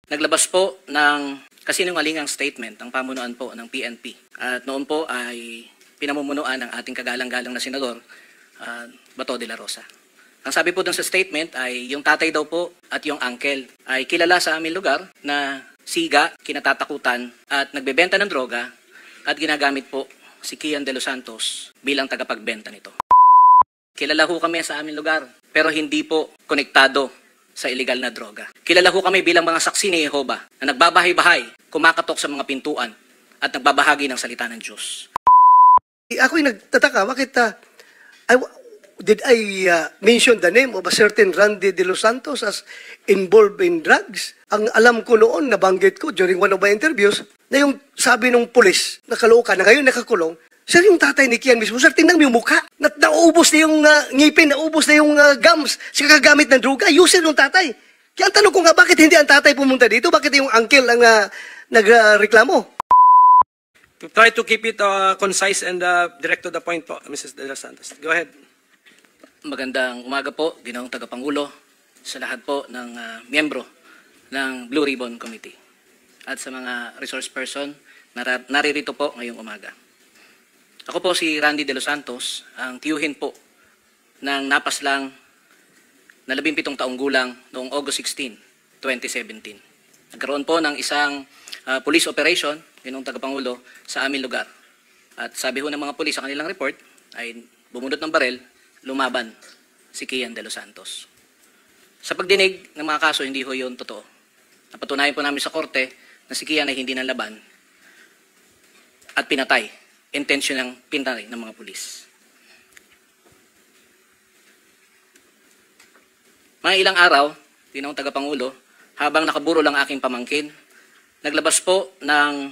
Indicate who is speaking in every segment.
Speaker 1: Naglabas po ng kasinungalingang statement ang pamunuan po ng PNP. At noon po ay pinamumunuan ng ating kagalang-galang na senador, Bato de la Rosa. Ang sabi po dun sa statement ay yung tatay daw po at yung uncle ay kilala sa aming lugar na siga, kinatatakutan at nagbebenta ng droga at ginagamit po si Kian de los Santos bilang tagapagbenta nito. Kilala ho kami sa aming lugar pero hindi po konektado sa illegal na droga. Kilala ho kami bilang mga saksi ni Jehovah na nagbabahay-bahay, kumakatok sa mga pintuan at nagbabahagi ng salita ng Diyos.
Speaker 2: Ako'y nagtataka, bakit did I mention the name of a certain Randy de los Santos as involved in drugs? Ang alam ko noon, nabanggit ko during one of my interviews, na yung sabi ng pulis na Caloocan na ngayon nakakulong, sir, yung tatay ni Kian mismo, sir, tingnan mo yung mukha. Naubos na yung ngipin, naubos na yung gums sa kagamit ng droga. User ng tatay. Kaya ang tanong ko nga, bakit hindi ang tatay pumunta dito? Bakit yung uncle ang nagreklamo?
Speaker 3: To try to keep it concise and direct to the point po, Mrs. De Los Santos. Go ahead.
Speaker 1: Magandang umaga po, Ginoong Tagapangulo, sa lahat po ng miyembro ng Blue Ribbon Committee at sa mga resource person na naririto po ngayong umaga. Ako po si Randy de los Santos, ang tiyuhin po ng napaslang na 17 taong gulang noong August 16, 2017. Nagkaroon po ng isang police operation, Ginoong Tagapangulo, sa aming lugar. At sabi ho ng mga pulis sa kanilang report ay bumunot ng barel, lumaban si Kian de los Santos. Sa pagdinig ng mga kaso, hindi ho yun totoo. Napatunayan po namin sa korte na si Kian ay hindi nalaban at pinatay. Intensyonang pinatay ng mga pulis. Mga ilang araw, Ginoong Tagapangulo, habang nakaburo lang aking pamangkin, naglabas po ng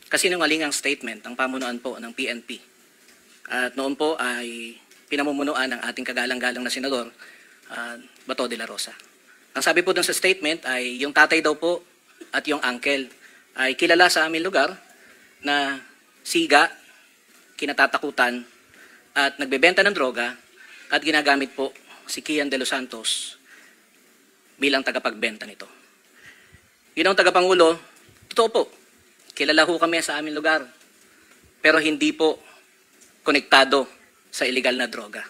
Speaker 1: kasinungalingang statement ang pamunuan po ng PNP. At noon po ay pinamumunuan ng ating kagalang-galang na senador, Bato de la Rosa. Ang sabi po dun sa statement ay yung tatay daw po at yung uncle ay kilala sa aming lugar na siga, kinatatakutan at nagbebenta ng droga at ginagamit po si Kian de los Santos bilang tagapagbenta nito. Yun ang Tagapangulo, totoo po, kilala ho kami sa aming lugar pero hindi po konektado sa illegal na droga.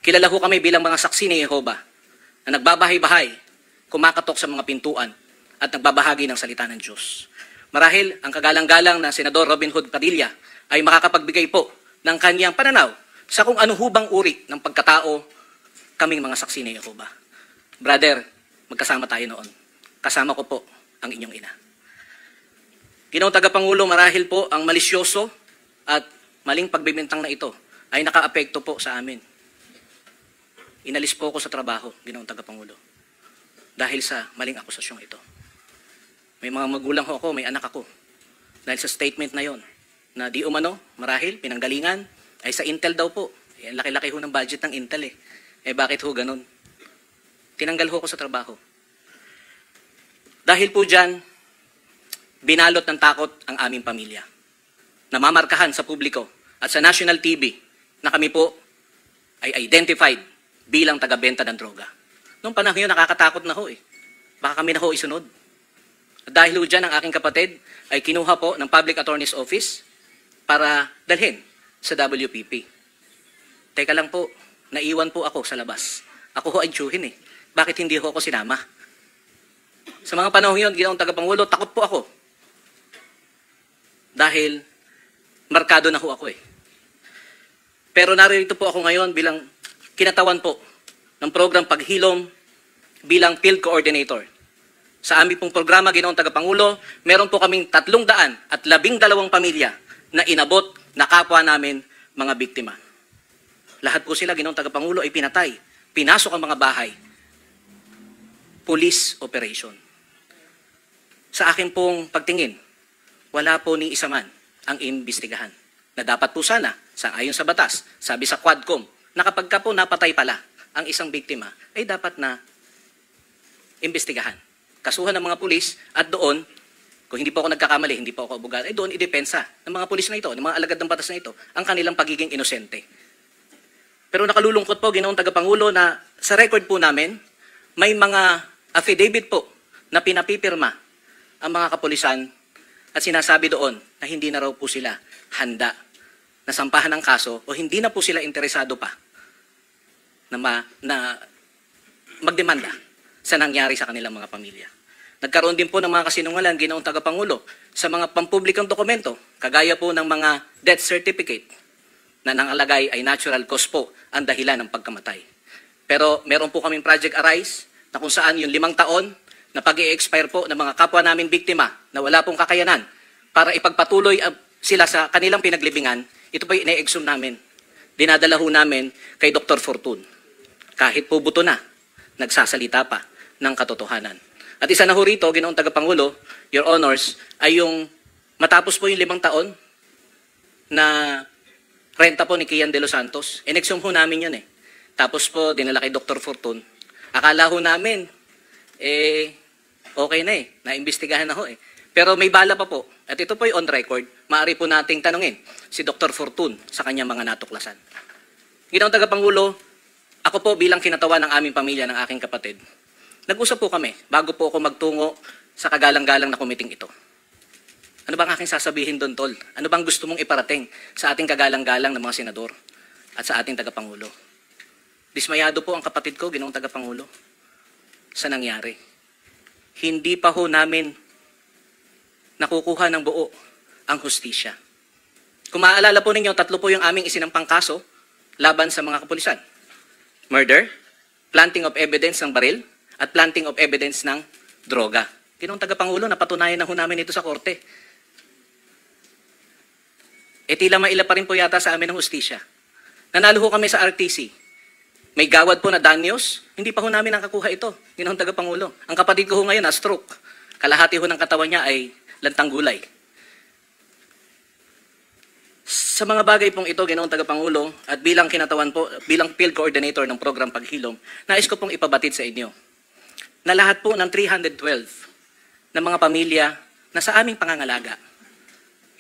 Speaker 1: Kilala ho kami bilang mga saksi ni Jehovah na nagbabahay-bahay, kumakatok sa mga pintuan at nagbabahagi ng salita ng Diyos. Marahil ang kagalang-galang na Senador Robin Hood Padilla ay makakapagbigay po ng kanyang pananaw sa kung ano hubang uri ng pagkatao kaming mga saksi ni Jehovah. Brother, magkasama tayo noon. Kasama ko po ang inyong ina. Ginoong Tagapangulo, marahil po ang malisyoso at maling pagbibintang na ito ay nakaapekto po sa amin. Inalis po ako sa trabaho, Ginoong Tagapangulo, dahil sa maling akusasyong ito. May mga magulang ho ako, may anak ako. Dahil sa statement na yon, na di umano, marahil, pinanggalingan, ay sa Intel daw po. Eh, laki-laki ho ng budget ng Intel eh. Eh bakit ho ganun? Tinanggal ho ako sa trabaho. Dahil po dyan, binalot ng takot ang aming pamilya. Namamarkahan sa publiko at sa national TV na kami po ay identified bilang taga-benta ng droga. Noong panahon yun, nakakatakot na ho eh. Baka kami na ho isunod. Dahil ho dyan, ang aking kapatid ay kinuha po ng Public Attorney's Office para dalhin sa WPP. Teka lang po, naiwan po ako sa labas. Ako ho ay tiyuhin eh. Bakit hindi ho ako sinama? Sa mga panahon yun, Ginoong Tagapangulo, takot po ako. Dahil markado na ho ako eh. Pero naririto po ako ngayon bilang kinatawan po ng program Paghilom bilang field coordinator. Sa aming pong programa, Ginoong Tagapangulo, meron po kaming 312 pamilya na inabot na kapwa namin mga biktima. Lahat po sila, Ginoong Tagapangulo, ay pinatay. Pinasok ang mga bahay. Police operation. Sa akin pong pagtingin, wala po ni isa man ang imbestigahan. Na dapat po sana, ayon sa batas, sabi sa Quadcom, na kapag ka po napatay pala ang isang biktima, ay dapat na imbestigahan. Kasuhan ng mga pulis at doon, kung hindi po ako nagkakamali, hindi po ako abogado, ay doon idepensa ng mga pulis na ito, ng mga alagad ng batas na ito, ang kanilang pagiging inosente. Pero nakalulungkot po, Ginoong Tagapangulo, na sa record po namin, may mga affidavit po na pinapipirma ang mga kapulisan at sinasabi doon na hindi na raw po sila handa na sampahan ng kaso o hindi na po sila interesado pa na magdemanda sa nangyari sa kanilang mga pamilya. Nagkaroon din po ng mga kasinungalan, Ginoong Tagapangulo, sa mga pampublikong dokumento, kagaya po ng mga death certificate na nangalagay ay natural cause po ang dahilan ng pagkamatay. Pero meron po kaming Project Arise na kung saan yung 5 taon na pag-i-expire po ng mga kapwa namin biktima na wala pong kakayanan para ipagpatuloy sila sa kanilang pinaglibingan, ito po ine-exhume namin. Dinadala ho namin kay Dr. Fortun. Kahit po buto na, nagsasalita pa ng katotohanan. At isa na ho rito, Ginoong Tagapangulo, Your Honors, ay yung matapos po yung 5 taon na renta po ni Kian de los Santos. In-exhume ho namin yun eh. Tapos po, dinala kay Dr. Fortun. Akala ho namin, okay na eh. Naimbestigahan na ho eh. Pero may bala pa po. At ito po yung on record. Maaari po nating tanungin si Dr. Fortun sa kanyang mga natuklasan. Ginoong Tagapangulo, ako po bilang kinatawan ng aming pamilya, ng aking kapatid, nag-usap po kami bago po ako magtungo sa kagalang-galang na komiting ito. Ano bang aking sasabihin doon, Tol? Ano bang gusto mong iparating sa ating kagalang-galang ng mga senador at sa ating tagapangulo? Dismayado po ang kapatid ko, Ginoong Tagapangulo, sa nangyari. Hindi pa ho namin nakukuha ng buo ang hustisya. Kung maaalala po ninyo, 3 po yung aming isinampang kaso laban sa mga kapulisan. Murder, planting of evidence ng baril, at planting of evidence ng droga. Ginoong Tagapangulo, napatunayan na ho namin ito sa korte. Tila maila pa rin po yata sa amin ng hustisya. Nanalo ho kami sa RTC. May gawad po na danyos, hindi pa ho namin nakakuha ito. Ginoong Tagapangulo. Ang kapatid ko ho ngayon na stroke. Kalahati ho ng katawan niya ay lantang gulay. Sa mga bagay pong ito, Ginoong Tagapangulo, at bilang kinatawan po, bilang field coordinator ng program Paghilom, nais ko pong ipabatid sa inyo na lahat po ng 312 na mga pamilya na sa aming pangangalaga,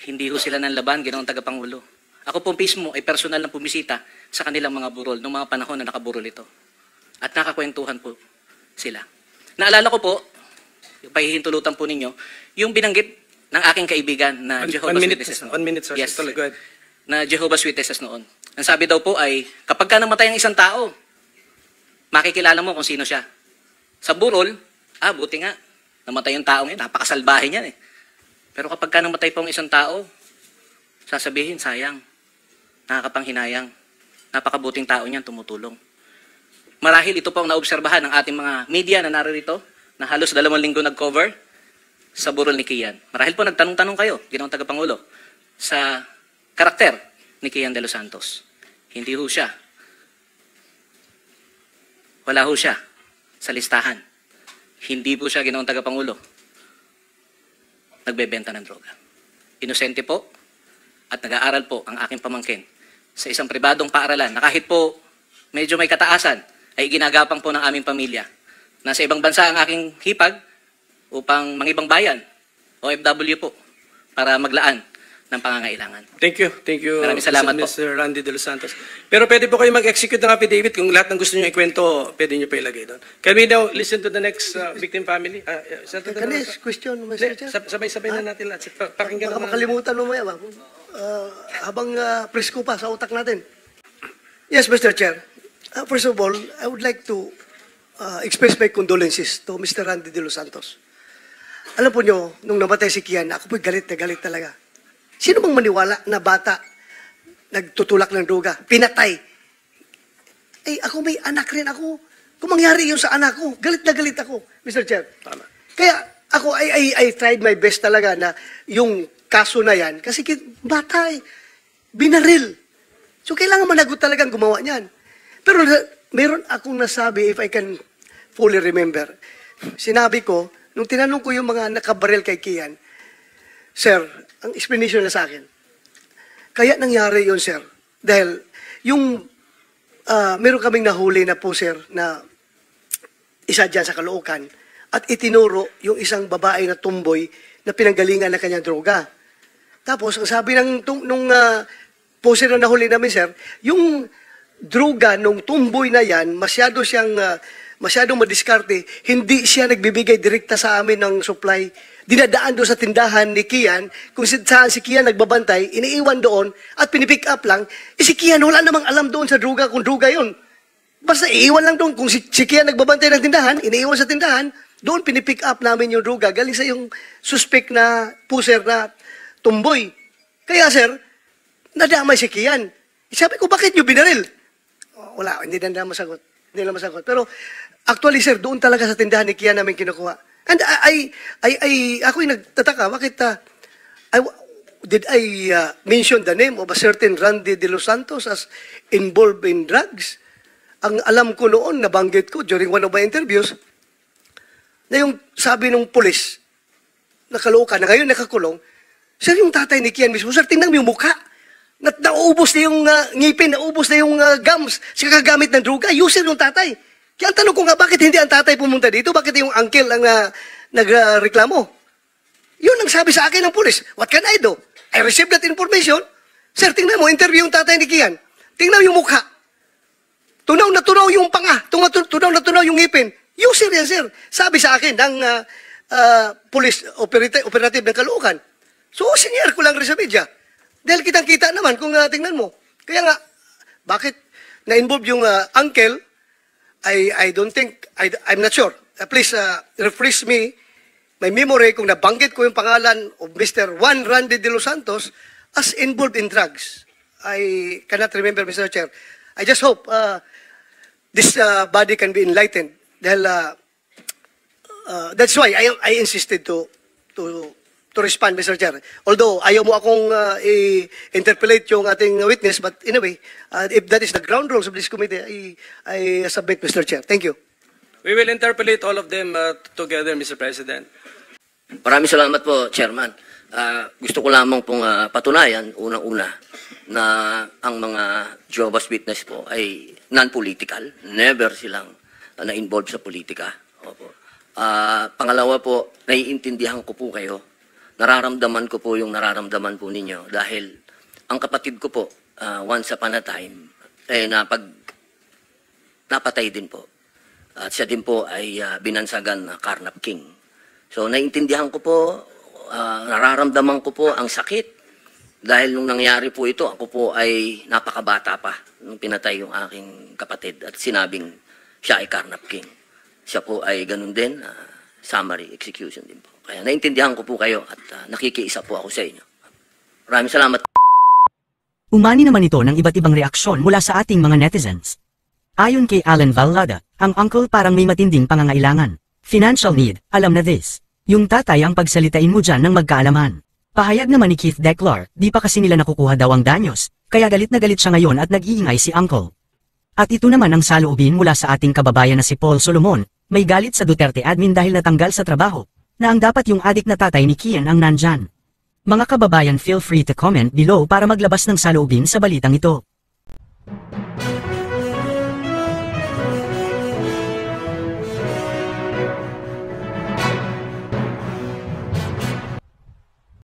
Speaker 1: hindi ho sila nanlaban, Ginoong Tagapangulo. Ako po mismo ay personal na pumisita sa kanilang mga burol noong mga panahon na nakaburol ito. At nakakwentuhan po sila. Naalala ko po, pahihintulutan po ninyo, yung binanggit ng aking kaibigan na Jehovah's Witnesses noon.
Speaker 3: 1 minute, sir.
Speaker 1: Yes,
Speaker 3: Go ahead.
Speaker 1: na Jehovah's Witnesses noon. Ang sabi daw po ay, kapag ka namatay ang isang tao, makikilala mo kung sino siya. Sa burol, buti nga, namatay yung taong yun, napakasalbahe niyan eh. Pero kapag ka namatay po ang isang tao, sasabihin, sayang, nakakapanghinayang, napakabuting tao niyan, tumutulong. Marahil ito po ang naobserbahan ng ating mga media na naririto, na halos 2 linggo nag-cover sa burol ni Kian. Marahil po nagtanong-tanong kayo, Ginoong Tagapangulo, sa karakter ni Kian de los Santos. Hindi ho siya. Wala ho siya sa listahan. Hindi po siya, Ginoong Tagapangulo, nagbebenta ng droga. Inosente po at nag-aaral po ang aking pamangkin sa isang pribadong paaralan na kahit po medyo may kataasan ay ginagapang po ng aming pamilya. Nasa ibang bansa ang aking hipag upang mangibang bayan, OFW po, para maglaan ng pangangailangan.
Speaker 3: Thank you. Thank you,
Speaker 1: Maraming salamat po.
Speaker 3: Mr. Randy de los Santos. Pero pwede po kayo mag-execute ng affidavit kung lahat ng gusto niyo ikwento, pwede niyo pa ilagay doon. Can we now listen to the next victim family?
Speaker 2: Can I ask question, Mr. Chair?
Speaker 3: Sabay-sabay na natin lahat. Pakinggan
Speaker 2: Baka
Speaker 3: naman.
Speaker 2: makalimutan mamaya ba? Habang presko pa sa utak natin. Yes, Mr. Chair. First of all, I would like to express my condolences to Mr. Randy de los Santos. Alam po nyo, nung namatay si Kian, ako po'y galit na galit talaga. Sino bang maniwala na bata nagtutulak ng droga, pinatay? Ako may anak rin ako. Kung mangyari yun sa anak ko, galit na galit ako, Mr. Chair.
Speaker 3: Tama.
Speaker 2: Kaya ako, I tried my best talaga na yung kaso na yan, kasi bata binaril. So kailangan managot talagang gumawa niyan. Pero meron akong nasabi, if I can fully remember, sinabi ko, nung tinanong ko yung mga nakabaril kay Kian, Sir, ang explanation na sa akin, kaya nangyari yun, Sir, dahil yung meron kaming nahuli na po, Sir, na isa dyan sa Caloocan, at itinuro yung isang babae na tumboy na pinanggalingan ng kanyang droga. Tapos, ang sabi nung poser na nahuli namin, Sir, yung droga nung tumboy na yan, masyado masyadong madiskarte, hindi siya nagbibigay direkta sa amin ng supply. Dinadaan doon sa tindahan ni Kian, kung saan si Kian nagbabantay, iniiwan doon at pinipick up lang. Si Kian wala namang alam doon sa druga kung druga yon. Basta iiwan lang doon. Kung si Kian nagbabantay ng tindahan, iniiwan sa tindahan, doon pinipick up namin yung druga. Galing sa yung suspect na puser na tumboy. Kaya sir, nadamay si Kian. Sabi ko, bakit nyo binaril? Wala, hindi na masagot. Hindi na masagot. Pero actually sir, doon talaga sa tindahan ni Kian namin kinukuha. And ako'y nagtataka, bakit did I mention the name of a certain Randy De Los Santos as involved in drugs? Ang alam ko noon, nabanggit ko during one of my interviews, na yung sabi ng pulis, nakaloka, na ngayon nakakulong, sir, yung tatay ni Kian mismo, sir, tingnan mo yung mukha. Naubos na yung ngipin, naubos na yung gums sa kagamit ng druga. User yung tatay. Kaya ang tanong ko nga, bakit hindi ang tatay pumunta dito? Bakit yung uncle ang nagreklamo? Yun ang sabi sa akin ng pulis. What can I do? I received that information. Sir, tingnan mo, interview yung tatay ni Kian. Tingnan mo yung mukha. Tunaw na tunaw yung panga. Tunaw na tunaw yung ngipin. User yan, sir. Sabi sa akin ng police operative ng Caloocan. So, senior ko lang rin sa media. Dahil kitang-kita naman kung tingnan mo. Kaya nga, bakit na-involve yung uncle, I don't think, I'm not sure. Please refresh me, my memory, kung nabanggit ko yung pangalan of Mr. Juan Randy De Los Santos as involved in drugs. I cannot remember, Mr. Chair. I just hope this body can be enlightened. Dahil, that's why I insisted to respond, Mr. Chair. Although, ayaw mo akong i-interpolate yung ating witness, but anyway, if that is the ground rules of this committee, I submit, Mr. Chair. Thank you.
Speaker 3: We will interpolate all of them together, Mr. President.
Speaker 4: Maraming salamat po, Chairman. Gusto ko lamang pong patunayan, unang-una, na ang mga Jehovah's Witness po ay non-political. Never silang na-involved sa politika. Opo. Pangalawa po, naiintindihan ko po kayo. Nararamdaman ko po yung nararamdaman po ninyo dahil ang kapatid ko po, once upon a time, napatay din po. At siya din po ay binansagan na Carnap King. So naiintindihan ko po, nararamdaman ko po ang sakit dahil nung nangyari po ito, ako po ay napakabata pa nung pinatay yung aking kapatid at sinabing siya ay Carnap King. Siya po ay ganun din, summary execution din po. Kaya naintindihan ko po kayo at nakikiisa po ako sa inyo. Maraming salamat.
Speaker 5: Umani naman ito ng iba't ibang reaksyon mula sa ating mga netizens. Ayon kay Alan Vallada, ang uncle parang may matinding pangangailangan. Financial need, alam na this. Yung tatay ang pagsalitain mo dyan ng magkaalaman. Pahayag naman ni Keith Declar, di pa kasi nila nakukuha daw ang danyos, kaya galit na galit siya ngayon at nag-iingay si uncle. At ito naman ang saloobin mula sa ating kababayan na si Paul Solomon, may galit sa Duterte admin dahil natanggal sa trabaho, na ang dapat yung adik na tatay ni Kian ang nandyan. Mga kababayan, feel free to comment below para maglabas ng saloobin sa balitang ito.